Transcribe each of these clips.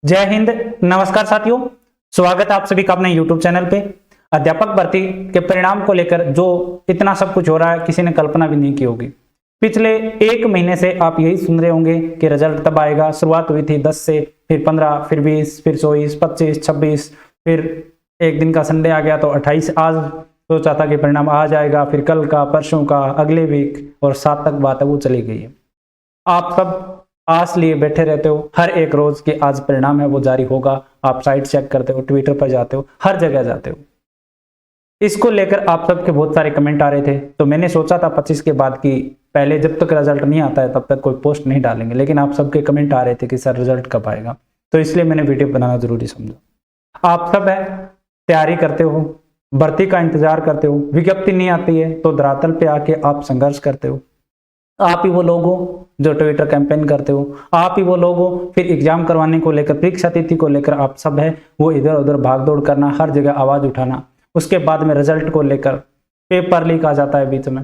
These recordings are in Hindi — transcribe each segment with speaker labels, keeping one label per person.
Speaker 1: जय हिंद। नमस्कार साथियों, स्वागत है आप सभी का अपने YouTube चैनल पे। अध्यापक भर्ती के परिणाम को लेकर जो इतना सब कुछ हो रहा है, किसी ने कल्पना भी नहीं की होगी। पिछले एक महीने से आप यही सुन रहे होंगे कि रिजल्ट तब आएगा। शुरुआत हुई थी 10 से, फिर 15, फिर 20, फिर 24, 25, 26, फिर एक दिन का संडे आ गया तो 28। आज सोचा था कि परिणाम आ जाएगा, फिर कल का, परसों का, अगले वीक, और 7 तक बात है वो चली गई है। आप सब आस लिए बैठे रहते हो हर एक रोज के आज परिणाम है वो जारी होगा। आप साइट चेक करते हो, ट्विटर पर जाते हो, हर जगह जाते हो। इसको लेकर आप सबके बहुत सारे कमेंट आ रहे थे, तो मैंने सोचा था 25 के बाद की पहले जब तक रिजल्ट नहीं आता है तब तक कोई पोस्ट नहीं डालेंगे, लेकिन आप सबके कमेंट आ रहे थे कि सर रिजल्ट कब आएगा, तो इसलिए मैंने वीडियो बनाना जरूरी समझा। आप सब है तैयारी करते हो, भर्ती का इंतजार करते हो, विज्ञप्ति नहीं आती है तो धरातल पे आके आप संघर्ष करते हो। आप ही वो लोग हो जो ट्विटर कैंपेन करते हो, आप ही वो लोग हो फिर एग्जाम करवाने को लेकर, परीक्षा तिथि को लेकर आप सब है वो इधर उधर भाग दौड़ करना, हर जगह आवाज उठाना। उसके बाद में रिजल्ट को लेकर पेपर लीक आ जाता है बीच में,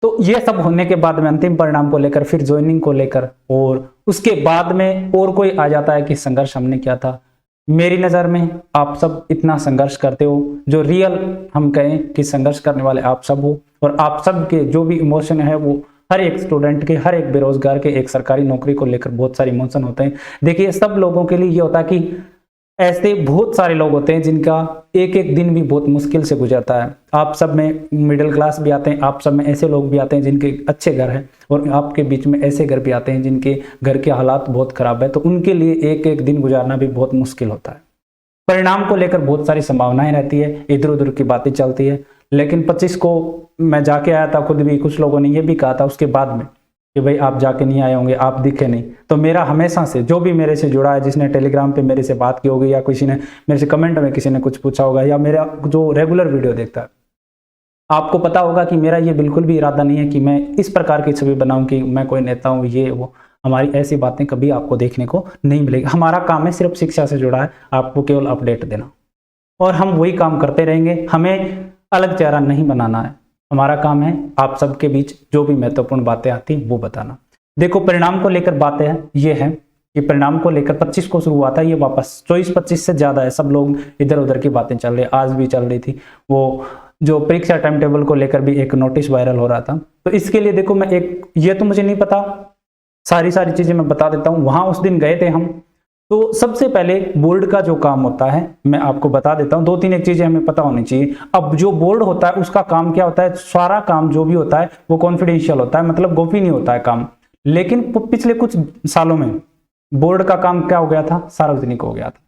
Speaker 1: तो ये सब होने के बाद में अंतिम परिणाम को लेकर, फिर ज्वाइनिंग को लेकर, और उसके बाद में और कोई आ जाता है कि संघर्ष हमने किया था। मेरी नज़र में आप सब इतना संघर्ष करते हो, जो रियल हम कहें कि संघर्ष करने वाले आप सब हो, और आप सब के जो भी इमोशन है वो हर एक स्टूडेंट के, हर एक बेरोजगार के, एक सरकारी नौकरी को लेकर बहुत सारे इमोशन होते हैं। देखिए, सब लोगों के लिए ये होता है कि ऐसे बहुत सारे लोग होते हैं जिनका एक एक दिन भी बहुत मुश्किल से गुजरता है। आप सब में मिडिल क्लास भी आते हैं, आप सब में ऐसे लोग भी आते हैं जिनके अच्छे घर हैं, और आपके बीच में ऐसे घर भी आते हैं जिनके घर के हालात बहुत खराब है, तो उनके लिए एक एक दिन गुजारना भी बहुत मुश्किल होता है। परिणाम को लेकर बहुत सारी संभावनाएं रहती है, इधर उधर की बातें चलती है, लेकिन 25 को मैं जाके आया था खुद भी। कुछ लोगों ने ये भी कहा था उसके बाद में कि भाई आप जाके नहीं आए होंगे, आप दिखे नहीं। तो मेरा हमेशा से जो भी मेरे से जुड़ा है, जिसने टेलीग्राम पे मेरे से बात की होगी, या किसी ने मेरे से कमेंट में किसी ने कुछ पूछा होगा, या मेरा जो रेगुलर वीडियो देखता है, आपको पता होगा कि मेरा ये बिल्कुल भी इरादा नहीं है कि मैं इस प्रकार की छवि बनाऊं कि मैं कोई नेता हूं, ये वो। हमारी ऐसी बातें कभी आपको देखने को नहीं मिलेगी। हमारा काम है सिर्फ शिक्षा से जुड़ा है, आपको केवल अपडेट देना, और हम वही काम करते रहेंगे। हमें अलग चेहरा नहीं बनाना है, हमारा काम है आप सबके बीच जो भी महत्वपूर्ण बातें आती वो बताना। देखो, परिणाम को लेकर बातें हैं, ये है कि परिणाम को लेकर 25 को शुरू हुआ था, ये वापस 24-25 से ज्यादा है। सब लोग इधर उधर की बातें चल रही, आज भी चल रही थी। वो जो परीक्षा टाइम टेबल को लेकर भी एक नोटिस वायरल हो रहा था, तो इसके लिए देखो मैं एक, ये तो मुझे नहीं पता, सारी चीजें मैं बता देता हूँ। वहां उस दिन गए थे हम, तो सबसे पहले बोर्ड का जो काम होता है मैं आपको बता देता हूं। 2-3 एक चीजें हमें पता होनी चाहिए। अब जो बोर्ड होता है उसका काम क्या होता है, सारा काम जो भी होता है वो कॉन्फिडेंशियल होता है, मतलब गोपनीय होता है काम। लेकिन पिछले कुछ सालों में बोर्ड का काम क्या हो गया था, सार्वजनिक हो गया था।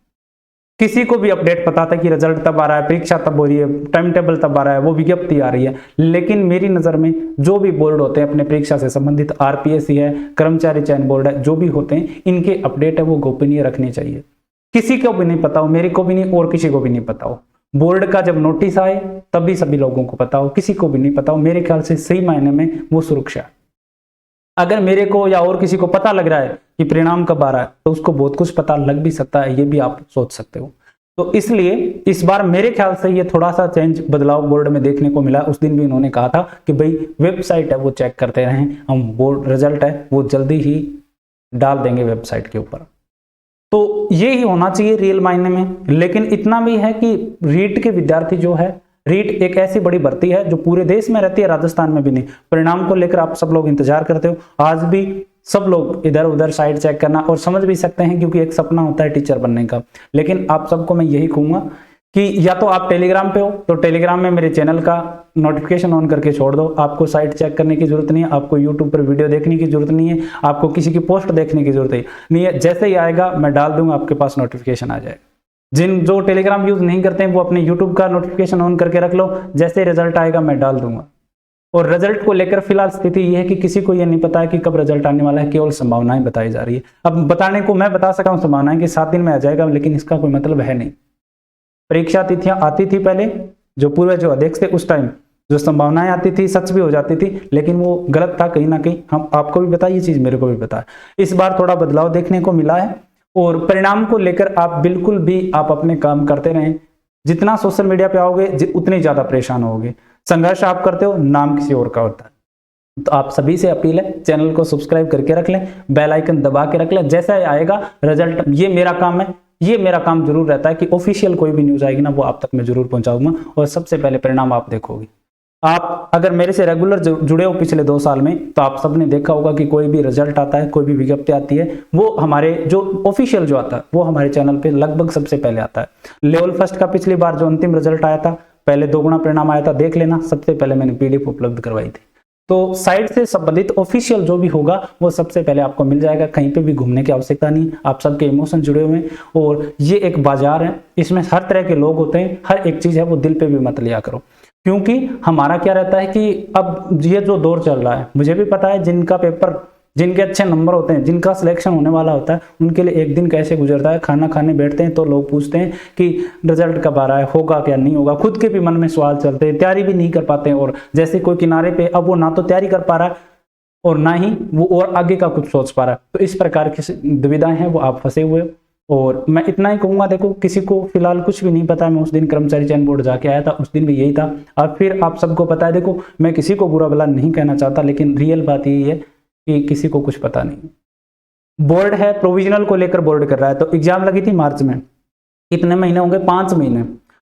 Speaker 1: किसी को भी अपडेट पता था कि रिजल्ट तब आ रहा है, परीक्षा तब हो रही है, टाइम टेबल तब आ रहा है, वो विज्ञप्ति आ रही है। लेकिन मेरी नजर में जो भी बोर्ड होते हैं अपने परीक्षा से संबंधित, आरपीएससी है, कर्मचारी चयन बोर्ड है, जो भी होते हैं, इनके अपडेट है वो गोपनीय रखने चाहिए। किसी को भी नहीं पता हो, मेरे को भी नहीं, और किसी को भी नहीं पता हो। बोर्ड का जब नोटिस आए तभी सभी लोगों को पता हो, किसी को भी नहीं पता हो। मेरे ख्याल से सही मायने में वो सुरक्षा है। अगर मेरे को या और किसी को पता लग रहा है कि परिणाम कब आ रहा है, तो उसको बहुत कुछ पता लग भी सकता है, ये भी आप सोच सकते हो। तो इसलिए इस बार मेरे ख्याल से ये थोड़ा सा चेंज, बदलाव बोर्ड में देखने को मिला। उस दिन भी उन्होंने कहा था कि भाई वेबसाइट है वो चेक करते रहें, हम बोर्ड रिजल्ट है वो जल्दी ही डाल देंगे वेबसाइट के ऊपर। तो ये ही होना चाहिए रियल मायने में। लेकिन इतना भी है कि रीट के विद्यार्थी जो है, रीट एक ऐसी बड़ी भर्ती है जो पूरे देश में रहती है, राजस्थान में भी नहीं। परिणाम को लेकर आप सब लोग इंतजार करते हो, आज भी सब लोग इधर उधर साइड चेक करना, और समझ भी सकते हैं क्योंकि एक सपना होता है टीचर बनने का। लेकिन आप सबको मैं यही कहूंगा कि या तो आप टेलीग्राम पे हो तो टेलीग्राम में मेरे चैनल का नोटिफिकेशन ऑन करके छोड़ दो। आपको साइट चेक करने की जरूरत नहीं है, आपको यूट्यूब पर वीडियो देखने की जरूरत नहीं है, आपको किसी की पोस्ट देखने की जरूरत नहीं है। जैसे ही आएगा मैं डाल दूंगा, आपके पास नोटिफिकेशन आ जाएगा। जो टेलीग्राम यूज नहीं करते हैं वो अपने यूट्यूब का नोटिफिकेशन ऑन करके रख लो, जैसे रिजल्ट आएगा मैं डाल दूंगा। और रिजल्ट को लेकर फिलहाल स्थिति यह है कि किसी को यह नहीं पता है कि कब रिजल्ट आने वाला है, केवल संभावनाएं बताई जा रही है। अब बताने को मैं बता सका हूं संभावनाएं कि 7 दिन में आ जाएगा, लेकिन इसका कोई मतलब है नहीं। परीक्षा तिथियां आती थी पहले, जो पूर्व जो अध्यक्ष थे उस टाइम जो संभावनाएं आती थी सच भी हो जाती थी, लेकिन वो गलत था कहीं ना कहीं। हम आपको भी पता, ये चीज मेरे को भी पता है। इस बार थोड़ा बदलाव देखने को मिला है, और परिणाम को लेकर आप बिल्कुल भी आप अपने काम करते रहें। जितना सोशल मीडिया पे आओगे उतने ज्यादा परेशान होगे। संघर्ष आप करते हो, नाम किसी और का होता है। तो आप सभी से अपील है, चैनल को सब्सक्राइब करके रख लें, बेल आइकन दबा के रख लें। जैसा आएगा रिजल्ट, ये मेरा काम है, ये मेरा काम जरूर रहता है कि ऑफिशियल कोई भी न्यूज़ आएगी ना वो आप तक मैं जरूर पहुंचाऊंगा और सबसे पहले परिणाम आप देखोगे। आप अगर मेरे से रेगुलर जुड़े हो पिछले 2 साल में तो आप सबने देखा होगा कि कोई भी रिजल्ट आता है, कोई भी विज्ञप्ति आती है, वो हमारे जो ऑफिशियल जो आता है वो हमारे चैनल पे लगभग सबसे पहले आता है। लेवल फर्स्ट का पिछली बार जो अंतिम रिजल्ट आया था, पहले 2 गुना परिणाम आया था, देख लेना, सबसे पहले मैंने पीडीएफ उपलब्ध करवाई थी। तो साइट से संबंधित ऑफिशियल जो भी होगा वो सबसे पहले आपको मिल जाएगा, कहीं पे भी घूमने की आवश्यकता नहीं। आप सबके इमोशन जुड़े हुए हैं और ये एक बाजार है, इसमें हर तरह के लोग होते हैं, हर एक चीज है वो दिल पे भी मत लिया करो। क्योंकि हमारा क्या रहता है कि अब ये जो दौर चल रहा है, मुझे भी पता है जिनका पेपर, जिनके अच्छे नंबर होते हैं, जिनका सिलेक्शन होने वाला होता है, उनके लिए एक दिन कैसे गुजरता है। खाना खाने बैठते हैं तो लोग पूछते हैं कि रिजल्ट कब आ रहा है, होगा क्या नहीं होगा, खुद के भी मन में सवाल चलते हैं, तैयारी भी नहीं कर पाते हैं। और जैसे कोई किनारे पे, अब वो ना तो तैयारी कर पा रहा है और ना ही वो और आगे का कुछ सोच पा रहा है। तो इस प्रकार की दुविधाएं हैं, वो आप फंसे हुए हो। और मैं इतना ही कहूंगा, देखो किसी को फिलहाल कुछ भी नहीं पता है। मैं उस दिन कर्मचारी चयन बोर्ड जाके आया था, उस दिन भी यही था। अब फिर आप सबको पता है। देखो मैं किसी को बुरा भला नहीं कहना चाहता, लेकिन रियल बात यही है कि किसी को कुछ पता नहीं। बोर्ड है, प्रोविजनल को लेकर बोर्ड कर रहा है। तो एग्जाम लगी थी मार्च में, कितने महीने होंगे, 5 महीने।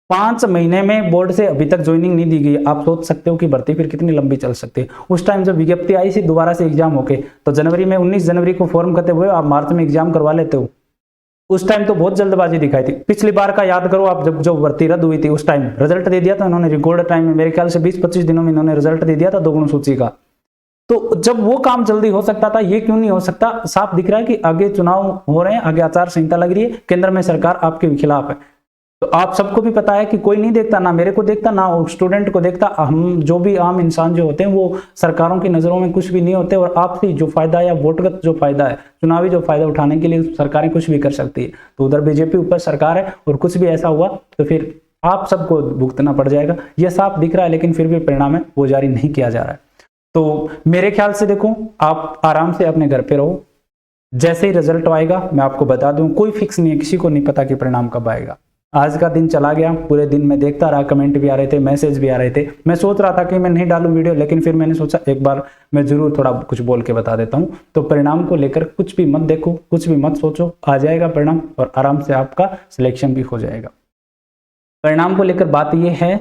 Speaker 1: 5 महीने में बोर्ड से अभी तक ज्वाइनिंग नहीं दी गई। आप सोच सकते हो कि भर्ती फिर कितनी लंबी चल सकती है। उस टाइम जब विज्ञप्ति आई थी दोबारा से एग्जाम होके, तो जनवरी में 19 जनवरी को फॉर्म करते हुए आप मार्च में एग्जाम करवा लेते हो। उस टाइम तो बहुत जल्दबाजी दिखाई थी। पिछली बार का याद करो आप, जब जो भर्ती रद्द हुई थी उस टाइम रिजल्ट दे दिया था इन्होंने रिकॉर्ड टाइम में, मेरे ख्याल से 20-25 दिनों में इन्होंने रिजल्ट दे दिया था 2 गुण सूची का। तो जब वो काम जल्दी हो सकता था, ये क्यों नहीं हो सकता। साफ दिख रहा है कि आगे चुनाव हो रहे हैं, आगे आचार संहिता लग रही है, केंद्र में सरकार आपके खिलाफ है। तो आप सबको भी पता है कि कोई नहीं देखता, ना मेरे को देखता, ना स्टूडेंट को देखता। हम जो भी आम इंसान जो होते हैं वो सरकारों की नजरों में कुछ भी नहीं होते। और आपसी जो फायदा है या वोटगत जो फायदा है, चुनावी जो फायदा उठाने के लिए सरकारें कुछ भी कर सकती है। तो उधर बीजेपी ऊपर सरकार है और कुछ भी ऐसा हुआ तो फिर आप सबको भुगतना पड़ जाएगा। यह साफ दिख रहा है, लेकिन फिर भी परिणाम है वो जारी नहीं किया जा रहा है। तो मेरे ख्याल से देखो, आप आराम से अपने घर पे रहो, जैसे ही रिजल्ट आएगा मैं आपको बता दूं। कोई फिक्स नहीं है, किसी को नहीं पता कि परिणाम कब आएगा। आज का दिन चला गया, पूरे दिन मैं देखता रहा, कमेंट भी आ रहे थे, मैसेज भी आ रहे थे। मैं सोच रहा था कि मैं नहीं डालूं वीडियो, लेकिन फिर मैंने सोचा एक बार मैं जरूर थोड़ा कुछ बोल के बता देता हूं। तो परिणाम को लेकर कुछ भी मत देखो, कुछ भी मत सोचो, आ जाएगा परिणाम और आराम से आपका सिलेक्शन भी हो जाएगा। परिणाम को लेकर बात यह है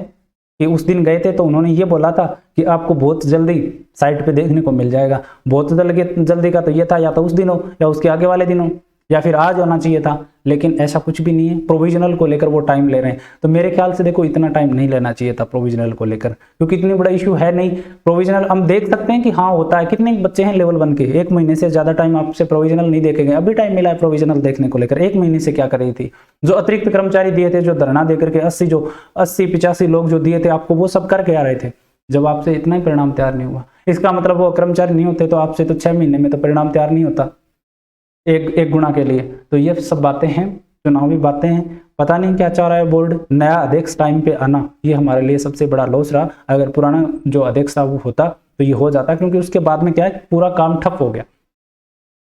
Speaker 1: कि उस दिन गए थे तो उन्होंने ये बोला था कि आपको बहुत जल्दी साइट पे देखने को मिल जाएगा। बहुत जल्दी का तो ये था, या तो उस दिन हो या उसके आगे वाले दिन हो या फिर आज होना चाहिए था, लेकिन ऐसा कुछ भी नहीं है। प्रोविजनल को लेकर वो टाइम ले रहे हैं। तो मेरे ख्याल से देखो इतना टाइम नहीं लेना चाहिए था प्रोविजनल को लेकर, क्योंकि इतनी बड़ा इश्यू है नहीं। प्रोविजनल हम देख सकते हैं कि हाँ होता है। कितने बच्चे हैं लेवल 1 के, 1 महीने से ज्यादा टाइम आपसे प्रोविजनल नहीं देखे गए। अभी टाइम मिला है प्रोविजनल देखने को लेकर। 1 महीने से क्या कर रही थी। जो अतिरिक्त कर्मचारी दिए थे, जो धरना देकर के 80-85 लोग जो दिए थे आपको, वो सब करके आ रहे थे। जब आपसे इतना ही परिणाम तैयार नहीं हुआ, इसका मतलब वो कर्मचारी नहीं होते तो आपसे तो 6 महीने में तो परिणाम तैयार नहीं होता एक गुना के लिए। तो ये सब बातें हैं, चुनावी बातें हैं। पता नहीं क्या चाह रहा है बोर्ड। नया अध्यक्ष टाइम पे आना, ये हमारे लिए सबसे बड़ा लॉस रहा। अगर पुराना जो अध्यक्ष था वो होता तो ये हो जाता, क्योंकि उसके बाद में क्या है, पूरा काम ठप हो गया।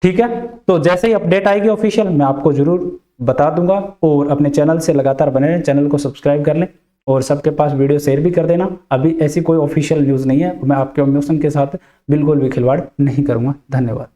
Speaker 1: ठीक है, तो जैसे ही अपडेट आएगी ऑफिशियल मैं आपको जरूर बता दूंगा। और अपने चैनल से लगातार बने रहें, चैनल को सब्सक्राइब कर लें और सबके पास वीडियो शेयर भी कर देना। अभी ऐसी कोई ऑफिशियल न्यूज़ नहीं है, मैं आपके इमोशन के साथ बिल्कुल भी खिलवाड़ नहीं करूंगा। धन्यवाद।